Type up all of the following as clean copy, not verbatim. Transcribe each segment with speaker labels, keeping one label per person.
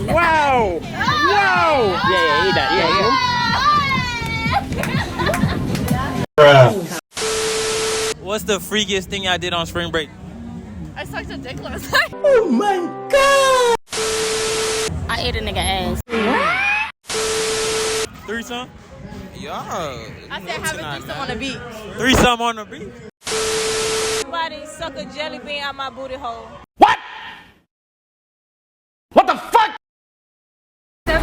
Speaker 1: Wow! Wow!
Speaker 2: Yeah, he done. What's the freakiest thing I did on spring break?
Speaker 3: I sucked a dick last night.
Speaker 1: Oh my god!
Speaker 3: I ate a nigga ass.
Speaker 2: Threesome?
Speaker 4: Yo.
Speaker 3: I said have a threesome on the beach.
Speaker 2: Threesome on the beach?
Speaker 3: Somebody suck a jelly bean out my booty hole.
Speaker 1: What? What the fuck?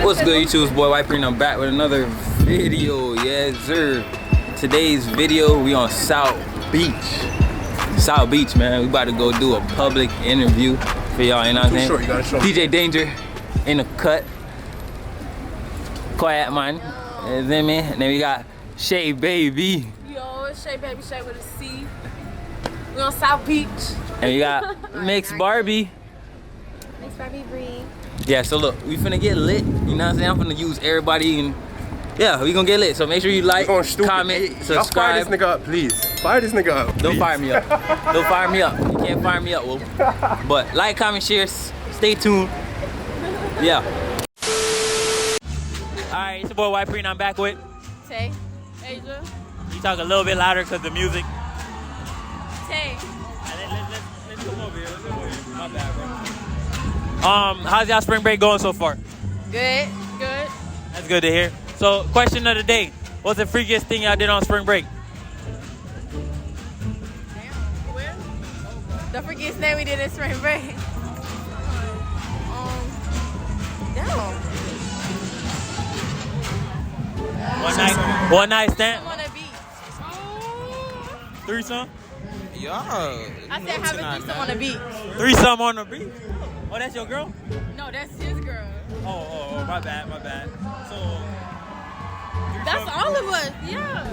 Speaker 2: What's good, YouTube? It's boy White Pree, and I'm back with another video. Yes, sir. Today's video, we on South Beach. South Beach, man. We about to go do a public interview for y'all, you know what I'm saying?
Speaker 1: Sure, you gotta show
Speaker 2: DJ Danger in the cut. Quiet man. You know me? And then we got Shay Baby.
Speaker 3: Yo, it's Shay Baby Shay with a C. We on South Beach.
Speaker 2: And we got Mix Barbie.
Speaker 3: Mix Barbie Bree.
Speaker 2: Yeah, so look, we finna get lit. You know what I'm saying? I'm finna use everybody and yeah, we gonna get lit. So make sure you like, comment, subscribe.
Speaker 1: Fire this nigga up, please. Fire this nigga up.
Speaker 2: Don't fire me up. Don't fire me up. You can't fire me up, Wolf. But like, comment, share, stay tuned. Yeah. Alright, it's your boy White Pree, and I'm back with
Speaker 3: Tay. Asia.
Speaker 2: You talk a little bit louder because the music.
Speaker 3: Tay.
Speaker 2: Let's come over here. Let's come over here. My bad, bro. How's y'all spring break going so far?
Speaker 3: Good. Good.
Speaker 2: That's good to hear. So, question of the day. What's the freakiest thing y'all did on spring break?
Speaker 3: Where? The freakiest thing we did in spring break. Damn.
Speaker 2: One night stand?
Speaker 3: On the beach.
Speaker 2: Threesome?
Speaker 4: Yo.
Speaker 3: I said have a threesome on the beach.
Speaker 2: Threesome on the beach? Oh, that's your girl?
Speaker 3: No, that's his girl.
Speaker 2: Oh, my bad. So,
Speaker 3: That's all of us. Yeah.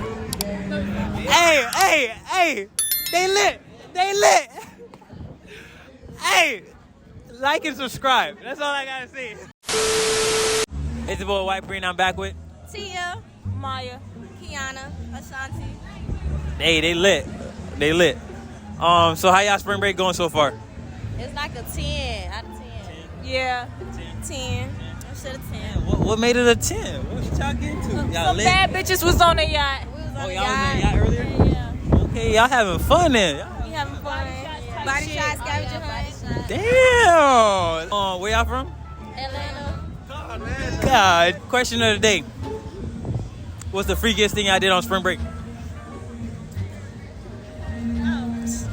Speaker 2: Hey, they lit. Hey, like and subscribe. That's all I gotta say. It's your boy White Pree, and I'm back with.
Speaker 3: Tia, Maya, Kiana, Ashanti.
Speaker 2: Hey, they lit. So how y'all spring break going so far?
Speaker 3: It's like a 10 out of 10. Yeah. 10. I should have 10.
Speaker 2: What made it a 10? What y'all getting to? Y'all
Speaker 3: Some
Speaker 2: lit?
Speaker 3: bad bitches was on the yacht. We was on the
Speaker 2: Y'all was on the
Speaker 3: yacht
Speaker 2: yacht earlier?
Speaker 3: Yeah.
Speaker 2: Okay, y'all having fun then.
Speaker 3: We having fun. Body shots, scavenger hunt.
Speaker 2: Damn. Where y'all from?
Speaker 3: Atlanta.
Speaker 2: God. Question of the day. What's the freakiest thing I did on spring break?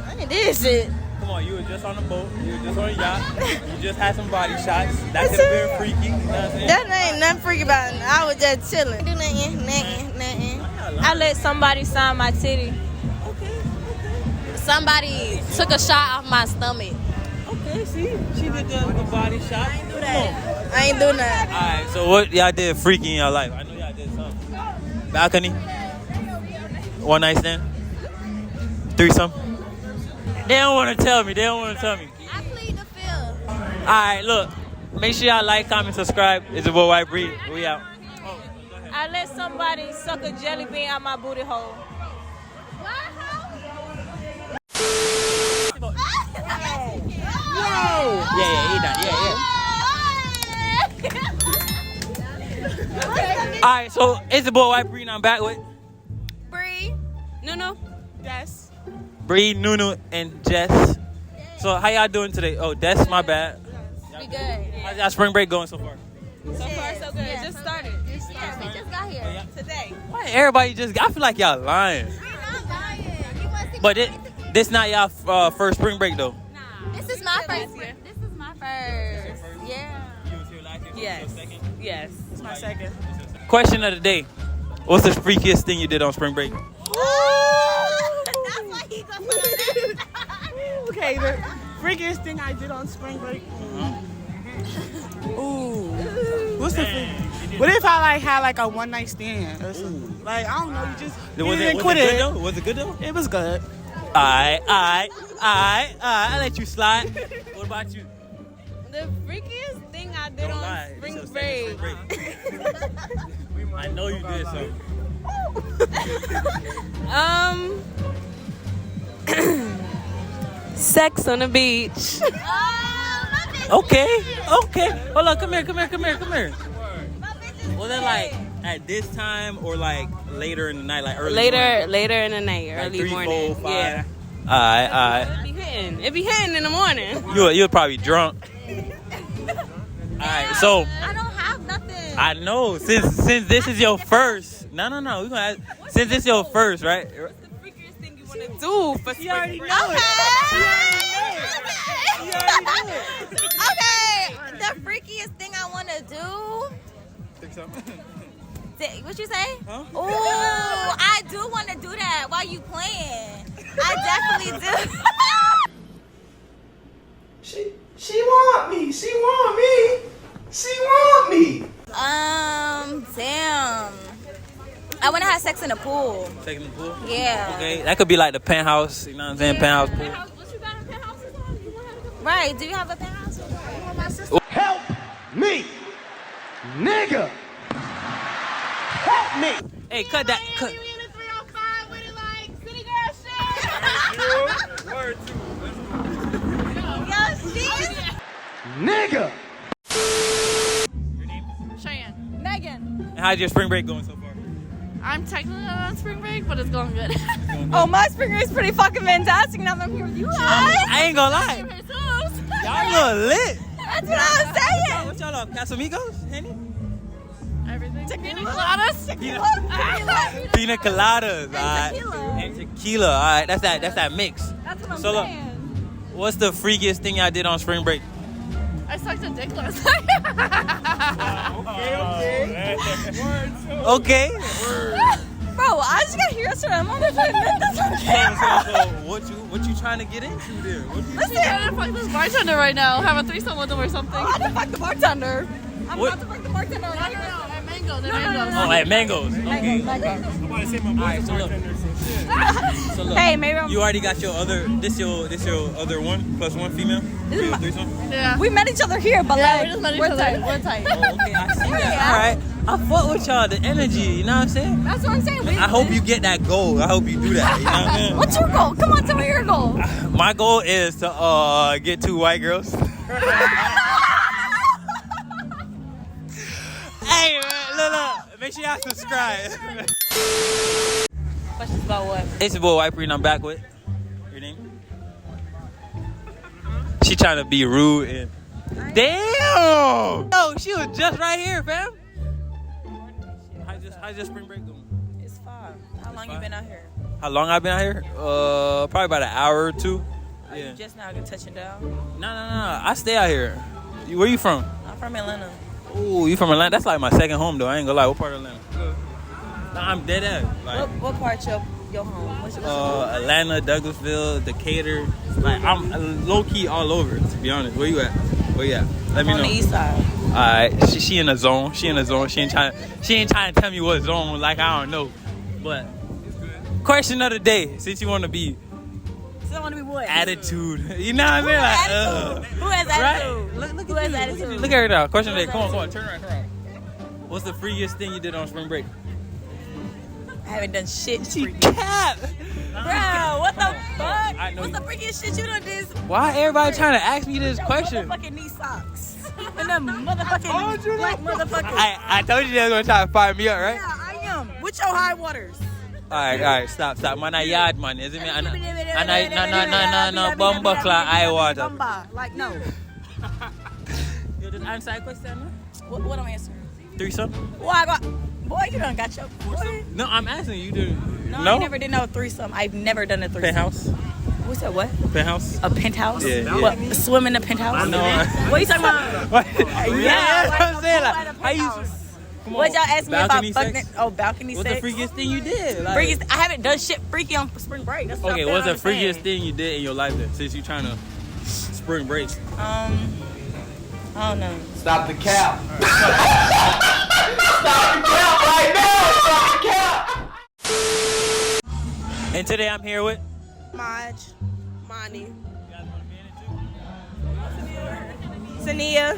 Speaker 3: I ain't did shit.
Speaker 2: Come on, you were just on the boat. You were just on a yacht. You just had some body shots. That could have been freaky. You know what I'm saying?
Speaker 3: That ain't nothing freaky about it. I was just chilling. Do nothing. I let somebody sign my titty.
Speaker 2: Okay.
Speaker 3: Somebody took a shot off my stomach.
Speaker 2: Okay, see? She did the body shot. I ain't do that.
Speaker 3: I ain't do nothing.
Speaker 2: Alright, so what y'all did freaky in your life? I know y'all did something. Balcony? One night stand? Threesome? They don't want to tell me.
Speaker 3: I plead the fifth.
Speaker 2: Alright, look. Make sure y'all like, comment, subscribe. It's your boy White Pree. We out.
Speaker 3: I let somebody suck a jelly bean out my booty hole.
Speaker 1: Wow!
Speaker 2: Yeah, he done. Yeah. Alright, so it's your boy White Pree, and I'm back with
Speaker 3: Bree. No. Des.
Speaker 2: Bree, Nunu, and Jess. So how y'all doing today? Oh, Des, my bad.
Speaker 3: We good.
Speaker 2: How's y'all spring break going so far?
Speaker 3: So far, so good. It just started. We just got here today.
Speaker 2: Why everybody just? I feel like y'all lying.
Speaker 3: I'm not lying.
Speaker 2: But this not y'all first spring break though.
Speaker 3: Nah. This is my first. This is my first. Yeah.
Speaker 2: You was here last year.
Speaker 3: Yes. Yes. It's my second.
Speaker 2: Question of the day: what's the freakiest thing you did on spring break?
Speaker 3: That's why he goes on that.
Speaker 5: Okay, the freakiest thing I did on spring break. Ooh. What's the What if I had a one night stand or something? I don't know, you just
Speaker 2: Was it
Speaker 5: quit
Speaker 2: good
Speaker 5: it.
Speaker 2: though? Was it good though?
Speaker 5: It was good.
Speaker 2: I let you slide. What about you?
Speaker 3: The freakiest thing I did
Speaker 2: Don't
Speaker 3: on
Speaker 2: lie.
Speaker 3: spring
Speaker 2: It's your
Speaker 3: break.
Speaker 2: second spring break. I know you did something.
Speaker 3: Sex on the beach.
Speaker 6: Oh, my
Speaker 2: Okay. Hold on, come here. Was it like at this time or like later in the night, like early morning?
Speaker 4: Later in the night,
Speaker 2: Like
Speaker 4: early
Speaker 2: 3,
Speaker 4: morning.
Speaker 2: 4, 5.
Speaker 4: Yeah.
Speaker 2: Alright.
Speaker 4: It be hitting in the morning.
Speaker 2: You're probably drunk. Alright, so
Speaker 3: I don't have nothing.
Speaker 2: I know since this is your first. No. We gonna ask, since this your first, right?
Speaker 4: What's the freakiest thing you want to do for spring break?
Speaker 3: Okay, the freakiest thing I want to do. What you say?
Speaker 2: Huh?
Speaker 3: Ooh, I do want to do that while you playing. I definitely do.
Speaker 1: She want me. She want me. She want me.
Speaker 3: Damn. I want to have sex in the pool.
Speaker 2: Taking the pool?
Speaker 3: Yeah.
Speaker 2: Okay, that could be like the penthouse, you know what I'm saying? Penthouse pool.
Speaker 4: What you got a penthouse on? You want to have a
Speaker 3: Right. Do you have a penthouse?
Speaker 1: Help me, nigga. Help me.
Speaker 2: Hey, cut that. Cut.
Speaker 4: You in a 305 with it like city girl shit?
Speaker 2: Word
Speaker 3: Yo, shit.
Speaker 1: Nigga.
Speaker 2: Your name?
Speaker 4: Cheyenne.
Speaker 3: Megan.
Speaker 2: And how's your spring break going so far?
Speaker 4: I'm technically not on spring break, but it's going good.
Speaker 3: Oh, my spring break is pretty fucking fantastic now that I'm here with you guys.
Speaker 2: I ain't gonna lie. Y'all look lit.
Speaker 3: That's what I was saying.
Speaker 2: What y'all on? Casamigos? Henny?
Speaker 4: Everything. Pina coladas.
Speaker 2: Pina coladas. Alright.
Speaker 3: tequila.
Speaker 2: And tequila. Alright. That's that mix.
Speaker 3: That's what I'm
Speaker 2: So look,
Speaker 3: saying.
Speaker 2: what's the freakiest thing y'all did on spring break?
Speaker 4: I sucked a dick last night.
Speaker 2: Okay.
Speaker 3: Bro, I just got here yesterday. I'm on the phone. That's okay.
Speaker 2: So what you trying to get into there? What you
Speaker 4: I'm trying to fuck this bartender right now. Have a threesome with him or something.
Speaker 3: I'm about to fuck the bartender. I'm
Speaker 2: What?
Speaker 3: about to fuck the bartender.
Speaker 4: No, at mangoes.
Speaker 3: no.
Speaker 2: Oh, at mangoes. Okay. Alright, so look. So look.
Speaker 3: Hey, maybe I'm...
Speaker 2: You already got your other. This your other one plus one female.
Speaker 3: This is my-
Speaker 2: Threesome.
Speaker 4: Yeah.
Speaker 3: We met each other here, but
Speaker 4: Yeah,
Speaker 3: like,
Speaker 4: we just met each
Speaker 3: we're
Speaker 4: other.
Speaker 3: tight. We're tight.
Speaker 2: Oh, okay, I see that.
Speaker 3: Yeah.
Speaker 2: All right, I fuck with y'all. The energy, you know what I'm saying?
Speaker 3: That's what I'm saying.
Speaker 2: I hope you get that goal. I hope you do that. You know what I'm saying?
Speaker 3: What's your goal? Come on, tell me your goal.
Speaker 2: My goal is to get 2 white girls. Hey, man, look, make sure y'all subscribe.
Speaker 4: Questions about what?
Speaker 2: It's your boy White Pree, and I'm back with your name. She trying to be rude and damn. No, she was just right here, fam. How's your spring break going?
Speaker 4: It's fine. How long you been out here?
Speaker 2: How long I been out here? Probably about an hour or 2.
Speaker 4: Are you just now touching down?
Speaker 2: No. I stay out here. Where you from?
Speaker 4: I'm from Atlanta.
Speaker 2: Ooh, you from Atlanta? That's like my second home, though. I ain't gonna lie. What part of Atlanta? Nah, I'm dead ass. Like,
Speaker 4: What part your home? What's your
Speaker 2: Atlanta, Douglasville, Decatur. Like, I'm low key all over. To be honest, where you at? Where you at? Let me know.
Speaker 4: on the east side.
Speaker 2: All right, she in the zone. She in the zone. She ain't trying to tell me what zone. Like I don't know. But question of the day, since you want to be
Speaker 4: So I want to be what?
Speaker 2: attitude, you know what I mean? Like,
Speaker 4: Who has
Speaker 2: right?
Speaker 4: attitude?
Speaker 2: Look
Speaker 4: Who
Speaker 2: at
Speaker 4: has
Speaker 2: you.
Speaker 4: attitude?
Speaker 2: Look at her now. Question of the day. Come on. Turn around. What's the freakiest thing you did on spring break?
Speaker 4: I haven't done shit.
Speaker 2: She cap.
Speaker 4: Bro, what the fuck?
Speaker 2: I know
Speaker 4: What's
Speaker 2: you-
Speaker 4: the freakiest shit you done did?
Speaker 2: Why everybody trying to ask me this question?
Speaker 4: Motherfucking knee socks. And them motherfucking black motherfuckers.
Speaker 2: I told you they was gonna try to fire me up, right?
Speaker 4: Yeah, I am. With your high waters.
Speaker 2: All right, stop. Man, I yard man, isn't it? No, bomba clock, eye water.
Speaker 4: Bomba. Like, no.
Speaker 2: You just answer that question,
Speaker 4: What I'm answering?
Speaker 2: Threesome?
Speaker 4: Well, I got... Boy, you done got your... Boy.
Speaker 2: No, I'm asking you. Do
Speaker 4: No, I never did no threesome. I've never done a threesome.
Speaker 2: Penthouse?
Speaker 4: Who said what?
Speaker 2: Penthouse?
Speaker 4: A penthouse?
Speaker 2: Yeah.
Speaker 4: What? Swim in a penthouse?
Speaker 2: I know.
Speaker 4: What are you talking about?
Speaker 2: Yeah, that's what I'm saying. Like, how you? Come on.
Speaker 4: What y'all asked me about
Speaker 2: Balcony
Speaker 4: fucking?
Speaker 2: sex?
Speaker 4: Oh, balcony
Speaker 2: What's
Speaker 4: sex.
Speaker 2: the freakiest thing you did? Like,
Speaker 4: Freakiest? I haven't done shit freaky on spring break. That's what
Speaker 2: okay,
Speaker 4: I'm
Speaker 2: what's the
Speaker 4: saying.
Speaker 2: freakiest thing you did in your life then, since you trying to spring break?
Speaker 4: I don't know.
Speaker 1: Stop the cap. Stop the cap right now. Stop the cap.
Speaker 2: And today I'm here with.
Speaker 3: Maj. Monty. Sania.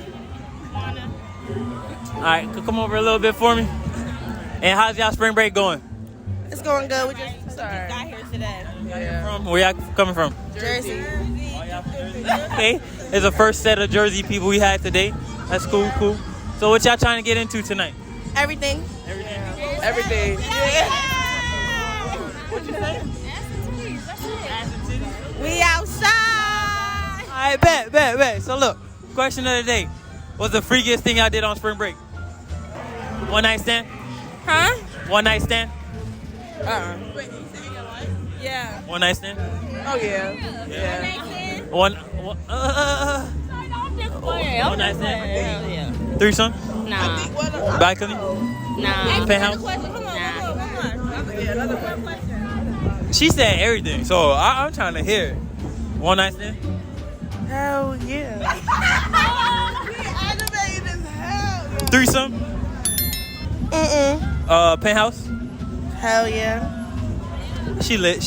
Speaker 2: All right, come over a little bit for me. And how's y'all spring break going?
Speaker 3: It's going good. We just got here today.
Speaker 2: Where y'all coming from?
Speaker 3: Jersey.
Speaker 2: Okay. It's the first set of Jersey people we had today. That's cool, cool. So what y'all trying to get into tonight?
Speaker 3: Everything.
Speaker 1: Everything.
Speaker 2: What you say?
Speaker 3: We outside.
Speaker 2: All right, bet. So look, question of the day. What's the freakiest thing y'all did on spring break? One night stand?
Speaker 3: Huh?
Speaker 2: One night stand?
Speaker 3: Yeah.
Speaker 2: One night stand?
Speaker 3: Oh yeah.
Speaker 2: One night stand?
Speaker 3: Yeah.
Speaker 2: Threesome?
Speaker 3: Nah.
Speaker 2: Balcony?
Speaker 3: Nah.
Speaker 2: Penthouse? She said everything, so I'm trying to hear it. One night stand?
Speaker 5: Hell yeah.
Speaker 2: Threesome? Penthouse?
Speaker 5: Hell yeah.
Speaker 2: She lit.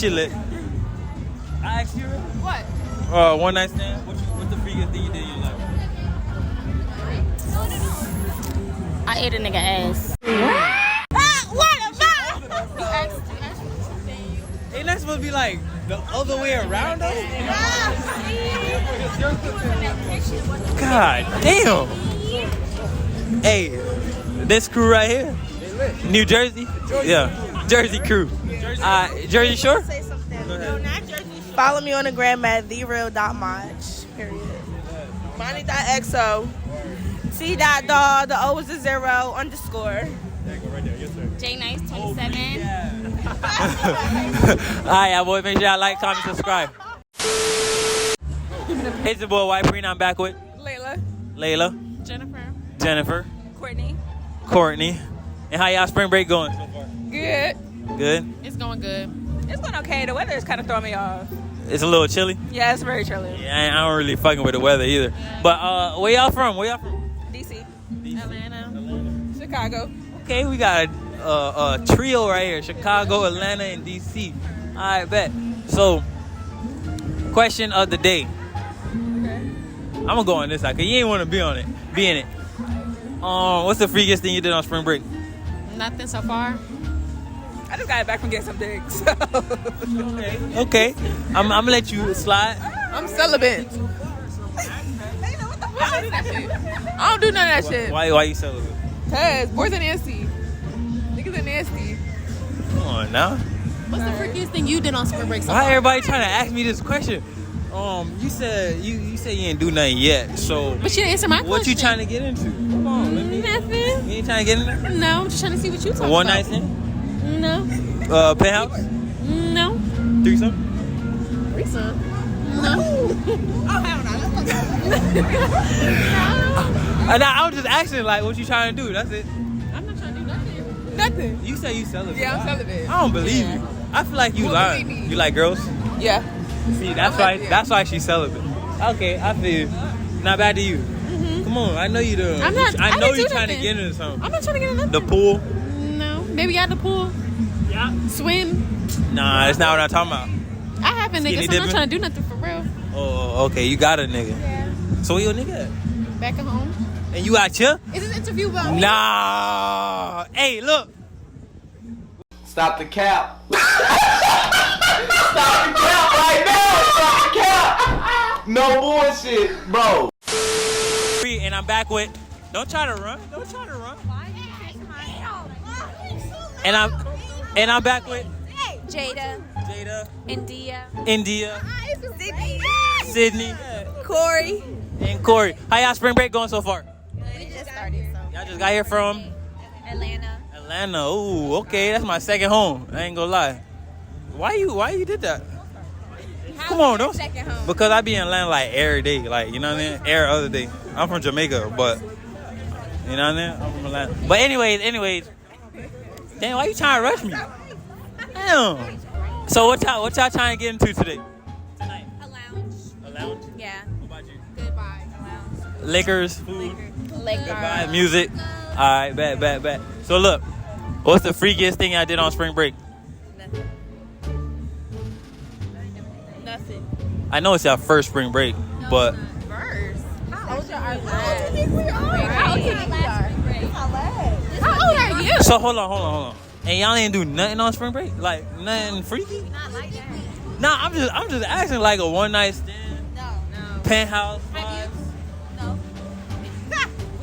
Speaker 2: I asked you.
Speaker 4: What?
Speaker 2: One night stand? What's the freakiest thing you did in your life?
Speaker 3: I ate a nigga ass.
Speaker 2: Ain't that supposed to be like the other way around though? God damn. Hey, this crew right here. New Jersey? Yeah. Jersey crew. Jersey Shore?
Speaker 3: Say something. No, not Jersey. Follow me on the gram at thereal.maj. Period. Money.xo. C.dog. The O is a 0 _.
Speaker 4: J-Nice27.
Speaker 2: Alright, y'all boys, make sure y'all like, comment, subscribe. It's the boy White Pree, I'm back with Layla, Jennifer, Courtney. And how y'all spring break going so far?
Speaker 6: Good.
Speaker 2: Good?
Speaker 4: It's going good.
Speaker 6: It's going okay. The weather is kind of throwing me off.
Speaker 2: It's a little chilly?
Speaker 6: Yeah, it's very chilly.
Speaker 2: Yeah, I don't really fucking with the weather either. But where y'all from?
Speaker 6: DC.
Speaker 4: Atlanta.
Speaker 6: Chicago.
Speaker 2: Okay, we got a trio right here. Chicago, Atlanta, and DC. Alright, bet. So, question of the day.
Speaker 6: Okay.
Speaker 2: I'm gonna go on this side, cause you ain't wanna be in it. What's the freakiest thing you did on spring break?
Speaker 4: Nothing so far.
Speaker 6: I just got back from getting some digs.
Speaker 2: Okay. I'm gonna let you slide.
Speaker 6: I'm celibate. I don't do none of that shit.
Speaker 2: Why you celibate?
Speaker 6: Cause boys are nasty. Niggas are nasty.
Speaker 2: Come on now.
Speaker 4: What's the freakiest thing you did on spring break so
Speaker 2: Why
Speaker 4: far?
Speaker 2: everybody trying to ask me this question? You said you said you ain't do nothing yet. So
Speaker 4: But you didn't answer my question.
Speaker 2: what you trying to get into? Come on, let me.
Speaker 4: Nothing.
Speaker 2: You ain't trying to get in there?
Speaker 4: No, I'm just trying to see what you talking
Speaker 2: One
Speaker 4: about.
Speaker 2: night stand?
Speaker 4: No.
Speaker 2: Penthouse?
Speaker 4: No.
Speaker 2: Threesome?
Speaker 4: Threesome? No.
Speaker 2: I'm just asking like what you trying to do. That's it.
Speaker 4: I'm not trying to do nothing.
Speaker 6: Nothing.
Speaker 2: You say you celibate.
Speaker 6: Yeah, I'm celibate.
Speaker 2: I don't believe you. I feel like you
Speaker 6: Don't
Speaker 2: lying.
Speaker 6: believe me.
Speaker 2: You like girls?
Speaker 6: Yeah.
Speaker 2: See, that's why she's celibate. Okay, I feel you. Not bad to you. Come on, I know you do.
Speaker 4: I'm not-
Speaker 2: I
Speaker 4: I
Speaker 2: know
Speaker 4: didn't
Speaker 2: you
Speaker 4: do
Speaker 2: trying to
Speaker 4: nothing.
Speaker 2: get into something.
Speaker 4: I'm not trying to get in nothing.
Speaker 2: The pool?
Speaker 4: No. Maybe at the pool.
Speaker 2: Yeah.
Speaker 4: Swim.
Speaker 2: Nah, that's not what I'm talking about.
Speaker 4: I have a nigga,
Speaker 2: Skinny
Speaker 4: so I'm
Speaker 2: dipping?
Speaker 4: not trying to do nothing for real.
Speaker 2: Oh, okay, you got a nigga.
Speaker 4: Yeah.
Speaker 2: So where your nigga at?
Speaker 4: Back at home.
Speaker 2: And you out here?
Speaker 4: Is this interview about me?
Speaker 2: Nah. Hey, look.
Speaker 1: Stop the cap. Stop the cap right now. Stop the cap. No bullshit, bro.
Speaker 2: And I'm back with. Don't try to run. And I'm back with
Speaker 3: Jada. India.
Speaker 2: Sydney,
Speaker 3: Corey.
Speaker 2: and Corey. How y'all spring break going so far?
Speaker 3: We just started, so.
Speaker 2: Y'all just got here from Atlanta. Ooh, okay, that's my second home. I ain't gonna lie. Why you did that? Come on, don't.
Speaker 3: Second home.
Speaker 2: Because I be in Atlanta like every day, like you know what I mean. Every other day. I'm from Jamaica, but you know what I mean. I'm from Atlanta. But anyways. Damn, why you trying to rush me? Damn. So what y'all trying to get into today? Tonight. A lounge?
Speaker 3: Yeah.
Speaker 2: What about you?
Speaker 4: Goodbye.
Speaker 2: Liquors, food,
Speaker 3: Liquor.
Speaker 2: goodbye, music. All right, bet. So look, what's the freakiest thing I did on spring break?
Speaker 3: Nothing.
Speaker 2: I know it's our first spring break, but
Speaker 3: How old are you?
Speaker 4: How old are you?
Speaker 2: so hold on. And y'all ain't do nothing on spring break? Like nothing freaky?
Speaker 3: Not like that.
Speaker 2: Nah, I'm just asking like a one night stand,
Speaker 3: No.
Speaker 2: penthouse.
Speaker 4: Have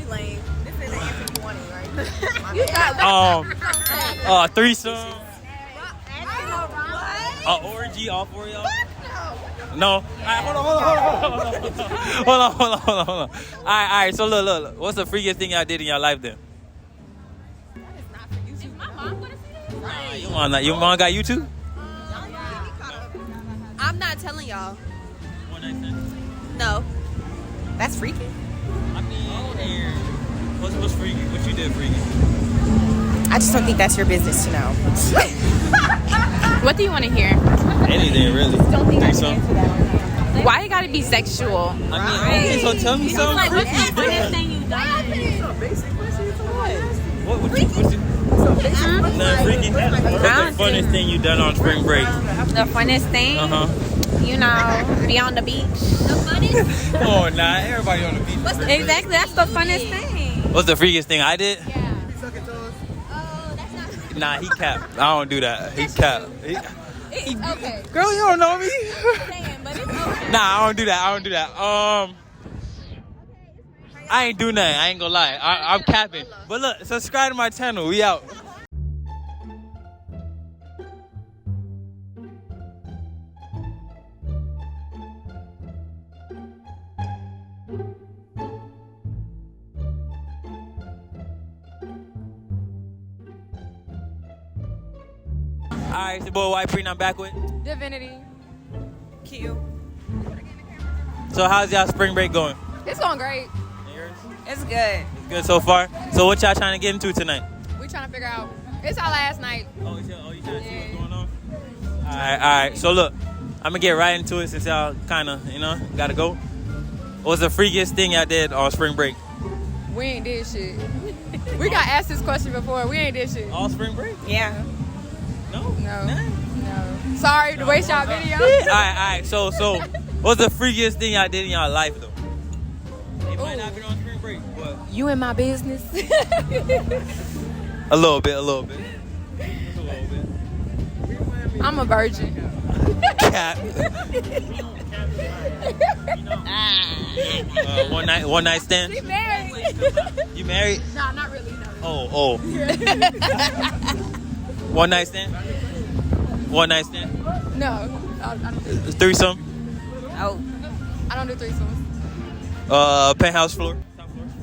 Speaker 3: lame. This is the answer you wanted, right?
Speaker 2: Threesome. Orgy, all four of y'all? No. All right, hold on. All right. So look. What's the freakiest thing y'all did in your life then?
Speaker 4: Is my mom gonna see this?
Speaker 2: Your mom got YouTube?
Speaker 3: I'm not telling y'all.
Speaker 2: One night stand.
Speaker 3: No. That's freaky.
Speaker 2: I mean, what's freaky? What you did freaky?
Speaker 3: I just don't think that's your business to know.
Speaker 4: What do you want to hear?
Speaker 2: Anything really.
Speaker 3: Don't think I
Speaker 2: so.
Speaker 3: can answer that.
Speaker 4: Why you gotta be sexual?
Speaker 2: I mean, okay, so tell me something
Speaker 4: Like, what's
Speaker 2: freaky.
Speaker 4: the funniest thing you've done?
Speaker 2: What you? Nothing freaky? What's the funnest thing you done on spring break?
Speaker 4: The funnest thing? You know, be on the beach. The funnest?
Speaker 2: Oh, nah, everybody on the beach.
Speaker 4: Exactly, that's the funnest thing.
Speaker 2: What's the freakiest thing I did?
Speaker 4: Yeah.
Speaker 2: Nah, he capped. I don't do that. He capped.
Speaker 4: It's okay.
Speaker 2: Girl, you don't know me.
Speaker 4: Saying, but it's okay.
Speaker 2: Nah, I don't do that. I ain't do nothing. I ain't gonna lie. I'm capping. But look, subscribe to my channel. We out. Alright, it's your boy White Pree, and I'm back with.
Speaker 6: Divinity.
Speaker 3: Q.
Speaker 2: So how's y'all spring break going?
Speaker 6: It's going great.
Speaker 3: It's good.
Speaker 2: It's good so far. So what y'all trying to get into tonight?
Speaker 6: We trying to figure out. It's our last night.
Speaker 2: Oh, you trying to see what's going on? Alright. So look, I'm gonna get right into it since y'all kinda, gotta go. What was the freakiest thing y'all did on spring break?
Speaker 6: We ain't did shit. We got asked this question before. We ain't did shit.
Speaker 2: All spring break?
Speaker 3: Yeah.
Speaker 2: No.
Speaker 6: No. Sorry to waste y'all video.
Speaker 2: Alright. So what's the freakiest thing y'all did in y'all life though? It might not be on spring break, but
Speaker 6: You in my business.
Speaker 2: a little bit. Just a little bit.
Speaker 6: I'm a virgin.
Speaker 2: Cap. One night stand.
Speaker 6: She married.
Speaker 2: You married?
Speaker 6: Nah, not really. No.
Speaker 2: Oh. One night stand?
Speaker 6: No, I don't do.
Speaker 2: Threesome?
Speaker 3: Oh.
Speaker 6: I don't do threesomes.
Speaker 2: Penthouse floor?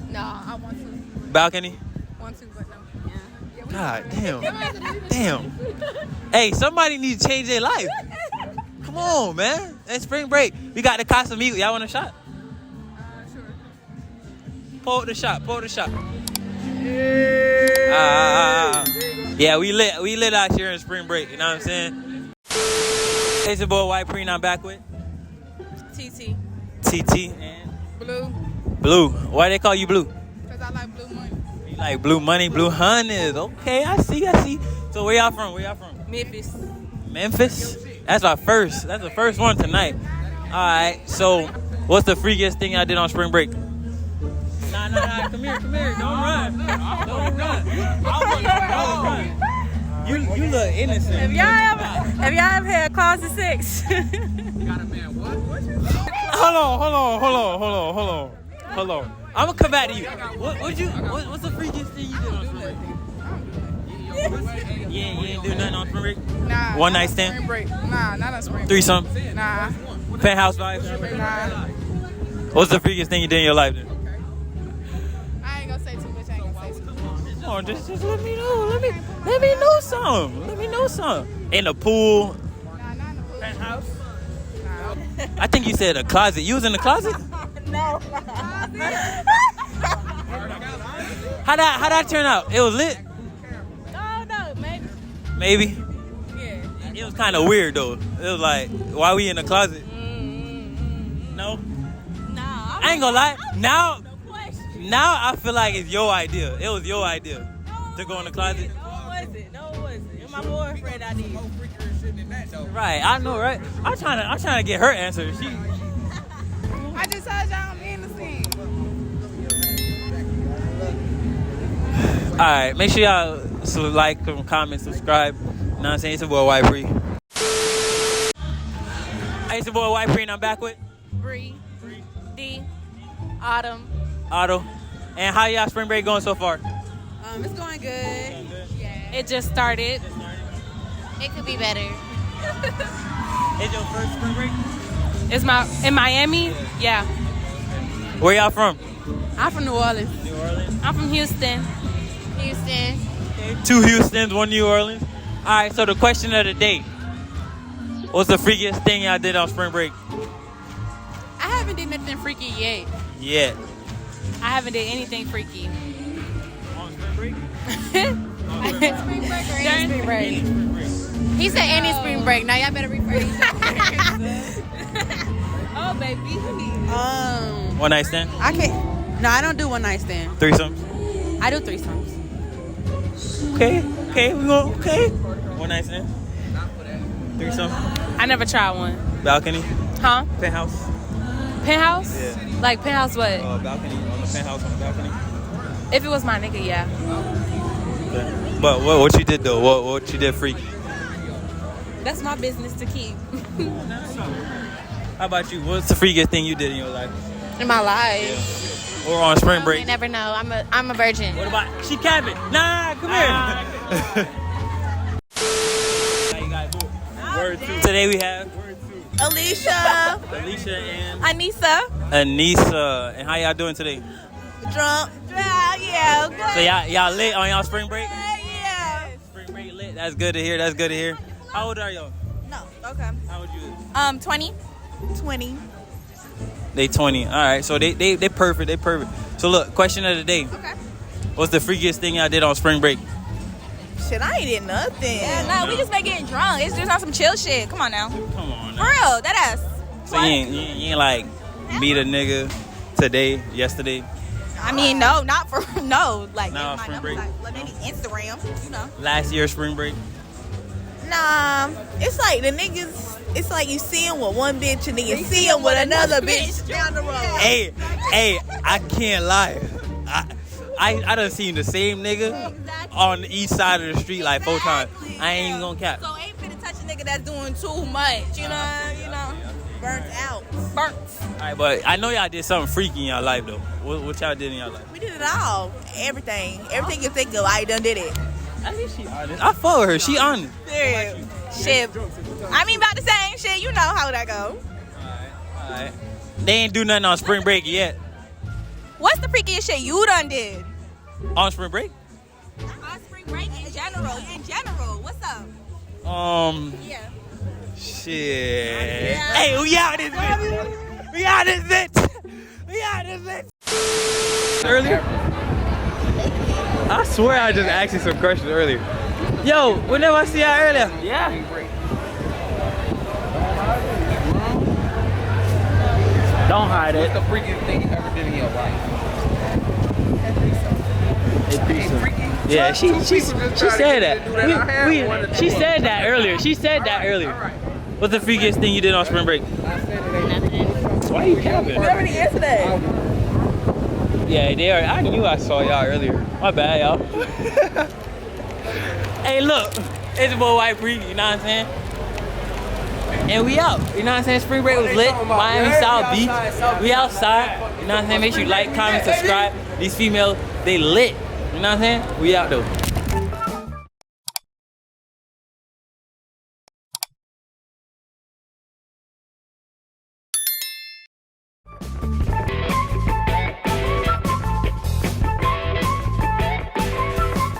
Speaker 6: Nah, I want to.
Speaker 2: Balcony?
Speaker 6: Want to, but no.
Speaker 2: God damn. Hey, somebody needs to change their life. Come on, man. It's spring break. We got the Casamigo. Y'all want a shot?
Speaker 6: Sure.
Speaker 2: Pull the shot. Yeah, we lit out here in spring break. You know what I'm saying? It's your boy White Pree, and I'm back with
Speaker 3: TT.
Speaker 2: TT and
Speaker 6: Blue.
Speaker 2: Why they call you Blue?
Speaker 6: Because I like blue money.
Speaker 2: You like blue money, blue honeys. Okay, I see. So where y'all from? Memphis? That's the first one tonight. Alright, so what's the freakiest thing y'all did on spring break? Nah, come here. Don't run. You look innocent.
Speaker 3: Have y'all ever had cause of sex?
Speaker 2: Hold on. I'm gonna come back to you. What's the freakiest thing you did on spring break? You ain't do nothing on spring break?
Speaker 5: Nah.
Speaker 2: One night stand?
Speaker 5: Spring break. Nah, not on spring break.
Speaker 2: Threesome?
Speaker 5: Nah.
Speaker 2: Penthouse vibes?
Speaker 5: Nah.
Speaker 2: What's the freakiest thing you did in your life then?
Speaker 5: I ain't gonna say too much.
Speaker 2: Come on, just let me know. Let me know something. In the pool?
Speaker 5: Nah, not in the pool.
Speaker 2: Penthouse? I think you said a closet. You was in the closet?
Speaker 3: No.
Speaker 2: How'd that turn out? It was lit?
Speaker 3: No, maybe.
Speaker 2: Maybe?
Speaker 3: Yeah.
Speaker 2: It was kind of weird though. It was like, why we in the closet? No?
Speaker 3: Nah.
Speaker 2: I ain't gonna lie. Now
Speaker 3: Question.
Speaker 2: I feel like it's your idea. It was your idea to go in the closet.
Speaker 3: No, it wasn't. It was my boyfriend I did.
Speaker 2: Right, I know, right? I'm trying to get her answer. She.
Speaker 5: I just told y'all I'm in the scene.
Speaker 2: All right, make sure y'all like, comment, subscribe. You know what I'm saying? It's your boy White Pree. Hey, it's your boy White Pree, and I'm back with
Speaker 3: Bree. D. Autumn.
Speaker 2: Otto. And how y'all spring break going so far?
Speaker 6: It's going good.
Speaker 3: It just started.
Speaker 4: It could be better.
Speaker 2: It's your first spring break?
Speaker 3: It's in Miami? Yeah.
Speaker 2: Where y'all from?
Speaker 3: I'm from New Orleans.
Speaker 2: New Orleans.
Speaker 3: I'm from Houston.
Speaker 4: Houston.
Speaker 2: Okay. 2 Houstons, 1 New Orleans. All right, so the question of the day. What's the freakiest thing y'all did on spring break?
Speaker 3: I haven't did nothing freaky yet.
Speaker 2: Yeah.
Speaker 3: I haven't did anything freaky.
Speaker 2: On spring break?
Speaker 3: Spring break or any spring break?
Speaker 2: Any spring break.
Speaker 4: He said any spring break. Now y'all better rephrase that.
Speaker 3: Oh, baby.
Speaker 2: One night stand?
Speaker 5: I can't. No, I don't do one night stand.
Speaker 2: Threesomes?
Speaker 5: I do threesomes.
Speaker 2: Okay, we go. Okay. One night stand? Threesome?
Speaker 3: I never tried one.
Speaker 2: Balcony?
Speaker 3: Huh?
Speaker 2: Penthouse?
Speaker 3: Penthouse?
Speaker 2: Yeah.
Speaker 3: Like penthouse what?
Speaker 2: Balcony, on the penthouse on the balcony.
Speaker 3: If it was my nigga, yeah.
Speaker 2: Okay. But what you did though? What you did freaky?
Speaker 3: That's my business to keep.
Speaker 2: How about you? What's the freakiest thing you did in your life?
Speaker 3: In my life.
Speaker 2: Yeah. Or on spring
Speaker 4: You
Speaker 2: break?
Speaker 4: never know. I'm a virgin.
Speaker 2: What about she capping? Nah, come here. How you guys doing? Word two. Today we have
Speaker 3: Alicia.
Speaker 2: Alicia and
Speaker 3: Anissa.
Speaker 2: Anissa. And how y'all doing today?
Speaker 3: Drunk. Yeah, good.
Speaker 2: So y'all lit on y'all spring break?
Speaker 3: Yeah.
Speaker 2: Spring break lit. That's good to hear. That's good to hear. How old are y'all?
Speaker 3: No, okay.
Speaker 2: How old you?
Speaker 3: 20. 20.
Speaker 2: They 20. All right. So they perfect. They perfect. So look, question of the day.
Speaker 3: Okay.
Speaker 2: What's the freakiest thing y'all did on spring break?
Speaker 3: Shit, I ain't did nothing.
Speaker 6: Yeah, no, we just been getting drunk. It's just on some chill shit. Come on now.
Speaker 2: Come on.
Speaker 6: For real, that ass.
Speaker 2: So you ain't like meet a nigga today, yesterday,
Speaker 6: I mean, no, not for no. Like,
Speaker 2: Nah,
Speaker 6: my
Speaker 2: spring
Speaker 6: numbers,
Speaker 2: break.
Speaker 6: like maybe Instagram, you know.
Speaker 2: last year spring break?
Speaker 3: Nah, it's like the niggas, it's like you see him with one bitch and then you see him with another bitch down the road.
Speaker 2: Hey, I can't lie. I done seen the same nigga on the east side of the street like 4 times. I ain't even gonna cap.
Speaker 3: So ain't finna touch a nigga that's doing too much, you know? Burnt out. Burnt.
Speaker 2: Alright, but I know y'all did something freaky in y'all life though. What y'all did in y'all life?
Speaker 3: We did it all. Everything you think of, I done did it.
Speaker 2: At least she honest. I follow her. She honest.
Speaker 3: Yeah. Shit. I mean, about the same shit. You know how that go.
Speaker 2: Alright. They ain't do nothing on spring break yet.
Speaker 3: What's the freakiest shit you done did?
Speaker 2: On spring break?
Speaker 3: On spring break in general. What's up?
Speaker 2: Yeah. Shit. Hey, we out this bitch. Earlier? I swear I just asked you some questions earlier. Yo, whenever I see y'all earlier. Yeah. Don't hide it.
Speaker 1: What's the freakiest thing you ever did in your life?
Speaker 2: Yeah, she said that. She said that earlier. What's the freakiest thing you did on spring break? Why are you capping?
Speaker 3: We already answered that.
Speaker 2: Yeah, they are. I knew I saw y'all earlier. My bad, y'all. Hey, look. It's your boy White Pree, you know what I'm saying? And we out. You know what I'm saying? Spring break was lit. Miami South Beach. We outside. You know what I'm saying? Make sure you like, comment, subscribe. These females, they lit. You know what I'm saying? We out though.